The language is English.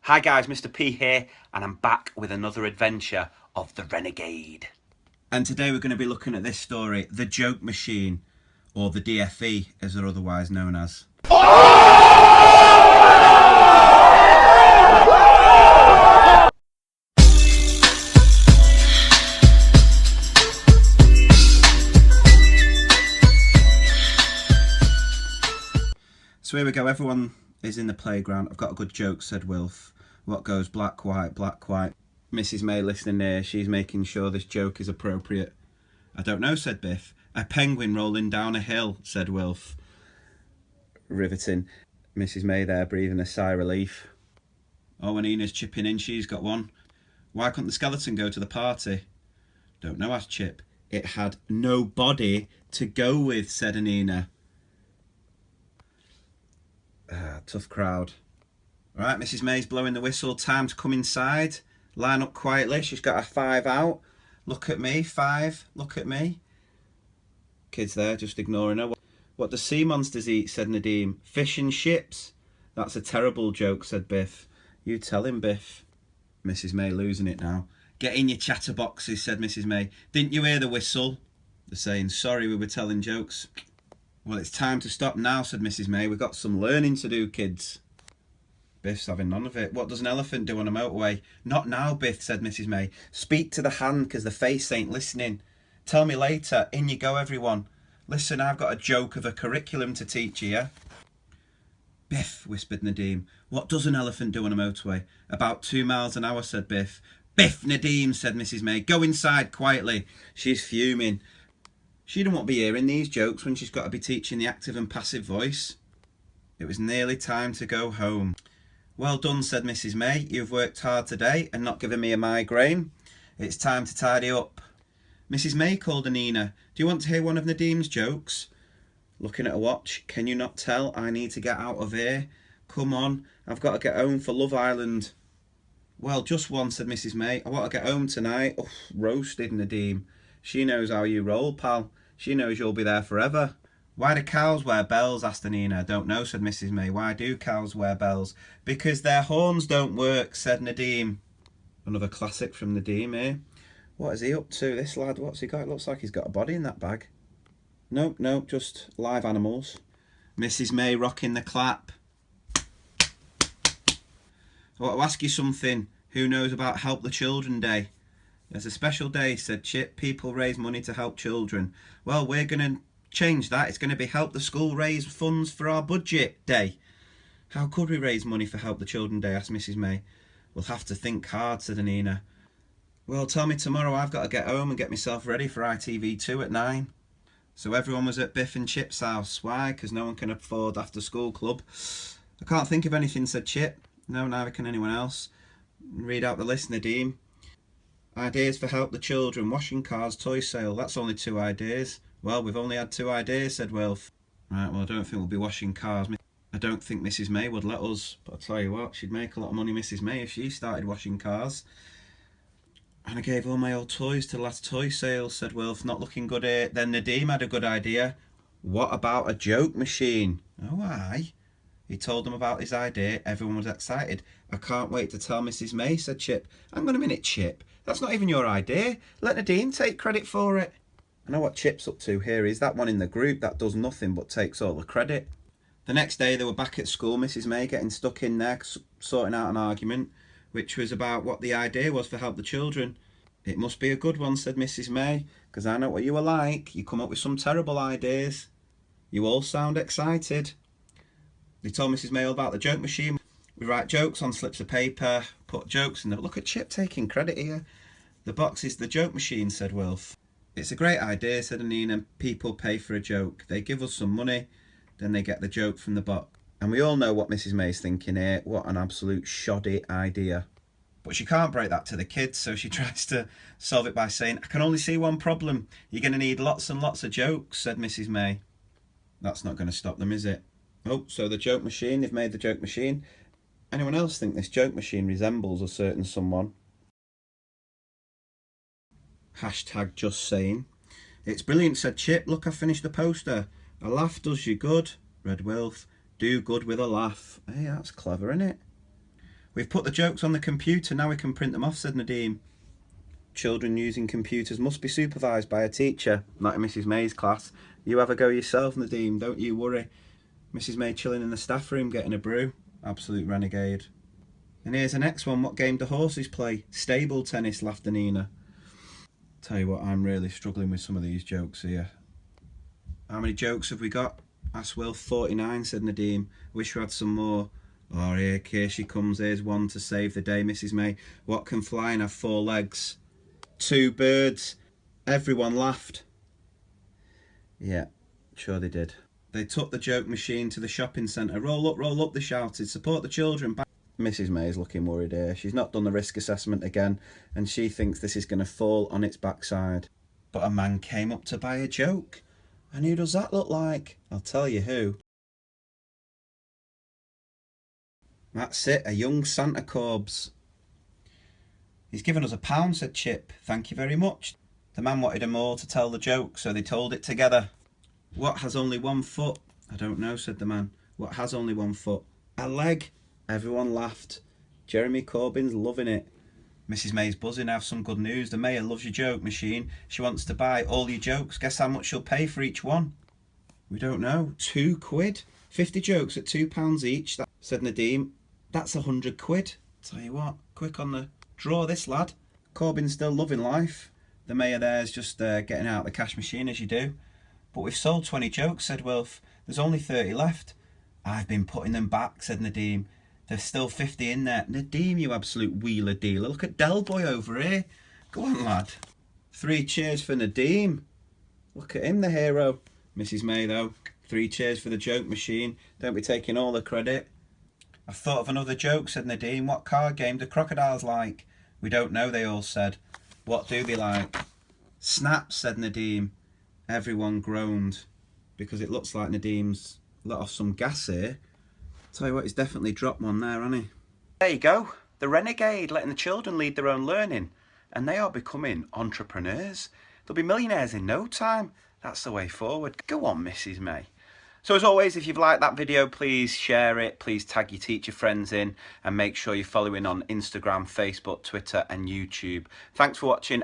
Hi guys, Mr. P here, and I'm back with another adventure of the Renegade. And today we're going to be looking at this story, The Joke Machine, or the DFE as they're otherwise known as. So here we go, everyone is in the playground. I've got a good joke, said Wilf. What goes black, white, black, white? Mrs. May listening there, she's making sure this joke is appropriate. I don't know, said Biff. A penguin rolling down a hill, said Wilf. Riveting. Mrs. May there breathing a sigh of relief. Oh, and Ina's chipping in, she's got one. Why couldn't the skeleton go to the party? Don't know, asked Chip. It had no body to go with, said Anina. Tough crowd. All right, Mrs. May's blowing the whistle. Time to come inside. Line up quietly. She's got her 5 out. Look at me, 5. Look at me. Kids there just ignoring her. What do sea monsters eat, said Nadim. Fish and ships. That's a terrible joke, said Biff. You tell him, Biff. Mrs. May losing it now. Get in your chatterboxes, said Mrs. May. Didn't you hear the whistle? They're saying, sorry, we were telling jokes. Well, it's time to stop now, said Mrs. May. We've got some learning to do, kids. Biff's having none of it. What does an elephant do on a motorway? Not now, Biff, said Mrs. May. Speak to the hand, because the face ain't listening. Tell me later. In you go, everyone. Listen, I've got a joke of a curriculum to teach you, yeah? Biff, whispered Nadim. What does an elephant do on a motorway? About 2 miles an hour, said Biff. Biff, Nadim, said Mrs. May. Go inside quietly. She's fuming. She don't want to be hearing these jokes when she's got to be teaching the active and passive voice. It was nearly time to go home. Well done, said Mrs. May. You've worked hard today and not given me a migraine. It's time to tidy up. Mrs. May called Anina. Do you want to hear one of Nadim's jokes? Looking at a watch. Can you not tell I need to get out of here? Come on, I've got to get home for Love Island. Well, just one, said Mrs. May. I want to get home tonight. Oh, roasted Nadim. She knows how you roll, pal. She knows you'll be there forever. Why do cows wear bells, asked Anina. I don't know, said Mrs. May. Why do cows wear bells? Because their horns don't work, said Nadim. Another classic from Nadim here. What is he up to, this lad? What's he got? It looks like he's got a body in that bag. Nope, just live animals. Mrs. May rocking the clap. I want to ask you something. Who knows about Help the Children Day? There's a special day, said Chip. People raise money to help children. Well, we're going to change that. It's going to be Help the School Raise Funds for our budget day. How could we raise money for Help the Children Day, asked Mrs. May. We'll have to think hard, said Anina. Well, tell me tomorrow. I've got to get home and get myself ready for ITV2 at 9. So everyone was at Biff and Chip's house. Why? Because no one can afford after school club. I can't think of anything, said Chip. No, neither can anyone else. Read out the list, Nadim. Ideas for Help the Children, washing cars, toy sale. That's only 2 ideas. Well, we've only had 2 ideas, said Wilf. Right, well, I don't think we'll be washing cars. I don't think Mrs. May would let us. But I'll tell you what, she'd make a lot of money, Mrs. May, if she started washing cars. And I gave all my old toys to the last toy sale, said Wilf. Not looking good here. Then Nadim had a good idea. What about a joke machine? Oh, aye. He told them about his idea. Everyone was excited. I can't wait to tell Mrs. May, said Chip. Hang on a minute, Chip. That's not even your idea. Let Nadim take credit for it. I know what Chip's up to here. He's that one in the group that does nothing but takes all the credit. The next day they were back at school, Mrs. May getting stuck in there, sorting out an argument, which was about what the idea was for Help the Children. It must be a good one, said Mrs. May, because I know what you are like. You come up with some terrible ideas. You all sound excited. They told Mrs. May all about the joke machine. We write jokes on slips of paper, put jokes in them. Look at Chip taking credit here. The box is the joke machine, said Wilf. It's a great idea, said Anina. People pay for a joke. They give us some money, then they get the joke from the box. And we all know what Mrs. May's thinking here. What an absolute shoddy idea. But she can't break that to the kids, so she tries to solve it by saying, I can only see one problem. You're going to need lots and lots of jokes, said Mrs. May. That's not going to stop them, is it? Oh, so the joke machine, they've made the joke machine. Anyone else think this joke machine resembles a certain someone? Hashtag just saying. It's brilliant, said Chip. Look, I finished the poster. A laugh does you good, read Wilf. Do good with a laugh. Hey, that's clever, isn't it? We've put the jokes on the computer, now we can print them off, said Nadeem. Children using computers must be supervised by a teacher, not in Mrs. May's class. You have a go yourself, Nadeem, don't you worry. Mrs. May chilling in the staff room getting a brew. Absolute renegade. And here's the next one. What game do horses play? Stable tennis, laughed Nina. Tell you what, I'm really struggling with some of these jokes here. How many jokes have we got? Asked Will. 49, said Nadeem. Wish we had some more. Oh, here she comes. Here's one to save the day, Mrs. May. What can fly and have 4 legs? 2 birds. Everyone laughed. Yeah, sure they did. They took the joke machine to the shopping centre. Roll up, they shouted. Support the children. Mrs. May is looking worried here. She's not done the risk assessment again, and she thinks this is going to fall on its backside. But a man came up to buy a joke. And who does that look like? I'll tell you who. That's it, a young Santa Corbs. He's given us £1, said Chip. Thank you very much. The man wanted them all to tell the joke, so they told it together. What has only 1 foot? I don't know, said the man. What has only 1 foot? A leg. Everyone laughed. Jeremy Corbyn's loving it. Mrs. May's buzzing. I have some good news. The mayor loves your joke machine. She wants to buy all your jokes. Guess how much she'll pay for each one? We don't know. £2. 50 jokes at £2 each, said Nadeem. That's 100 quid. Tell you what, quick on the draw this lad. Corbyn's still loving life. The mayor there's just getting out the cash machine as you do. But we've sold 20 jokes, said Wilf. There's only 30 left. I've been putting them back, said Nadeem. There's still 50 in there. Nadeem, you absolute wheeler dealer. Look at Del Boy over here. Go on, lad. 3 cheers for Nadeem. Look at him, the hero. Mrs. May, though. 3 cheers for the joke machine. Don't be taking all the credit. I've thought of another joke, said Nadeem. What card game do crocodiles like? We don't know, they all said. What do they like? Snaps, said Nadeem. Everyone groaned, because it looks like Nadeem's let off some gas here. Tell you what, he's definitely dropped one there, hasn't he? There you go. The Renegade, letting the children lead their own learning. And they are becoming entrepreneurs. They'll be millionaires in no time. That's the way forward. Go on, Mrs. May. So as always, if you've liked that video, please share it. Please tag your teacher friends in. And make sure you're following on Instagram, Facebook, Twitter and YouTube. Thanks for watching.